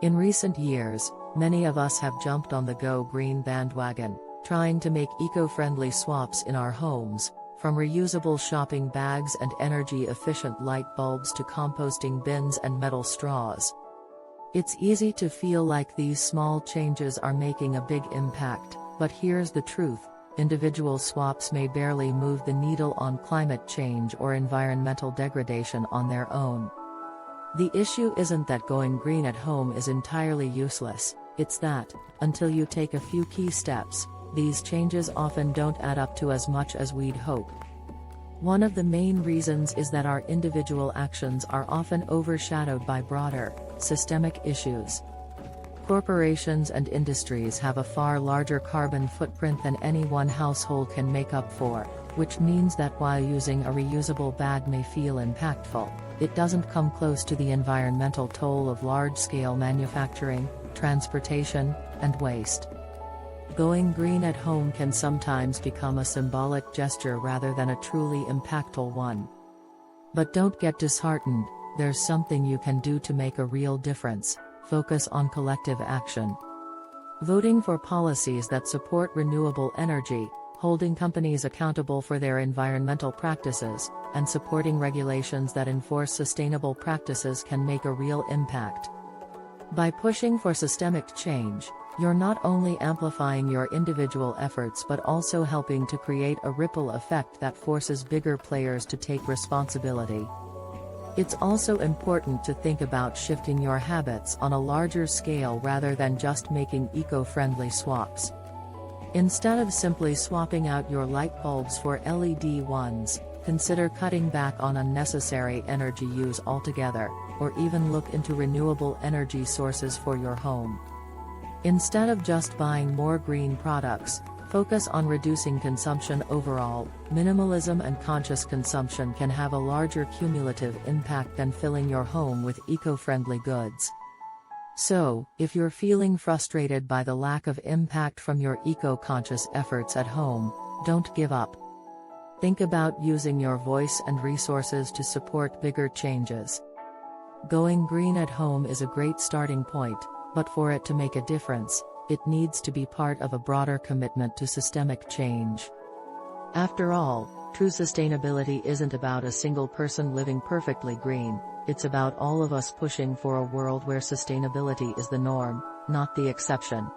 In recent years, many of us have jumped on the Go Green bandwagon, trying to make eco-friendly swaps in our homes, from reusable shopping bags and energy-efficient light bulbs to composting bins and metal straws. It's easy to feel like these small changes are making a big impact, but here's the truth: individual swaps may barely move the needle on climate change or environmental degradation on their own. The issue isn't that going green at home is entirely useless, it's that, until you take a few key steps, these changes often don't add up to as much as we'd hope. One of the main reasons is that our individual actions are often overshadowed by broader, systemic issues. Corporations and industries have a far larger carbon footprint than any one household can make up for, which means that while using a reusable bag may feel impactful, it doesn't come close to the environmental toll of large-scale manufacturing, transportation, and waste. Going green at home can sometimes become a symbolic gesture rather than a truly impactful one. But don't get disheartened, there's something you can do to make a real difference: focus on collective action. Voting for policies that support renewable energy, holding companies accountable for their environmental practices, and supporting regulations that enforce sustainable practices can make a real impact. By pushing for systemic change, you're not only amplifying your individual efforts but also helping to create a ripple effect that forces bigger players to take responsibility. It's also important to think about shifting your habits on a larger scale rather than just making eco-friendly swaps. Instead of simply swapping out your light bulbs for LED ones, consider cutting back on unnecessary energy use altogether, or even look into renewable energy sources for your home. Instead of just buying more green products, focus on reducing consumption overall. Minimalism and conscious consumption can have a larger cumulative impact than filling your home with eco-friendly goods. So, if you're feeling frustrated by the lack of impact from your eco-conscious efforts at home, don't give up. Think about using your voice and resources to support bigger changes. Going green at home is a great starting point, but for it to make a difference, it needs to be part of a broader commitment to systemic change. After all, true sustainability isn't about a single person living perfectly green, it's about all of us pushing for a world where sustainability is the norm, not the exception.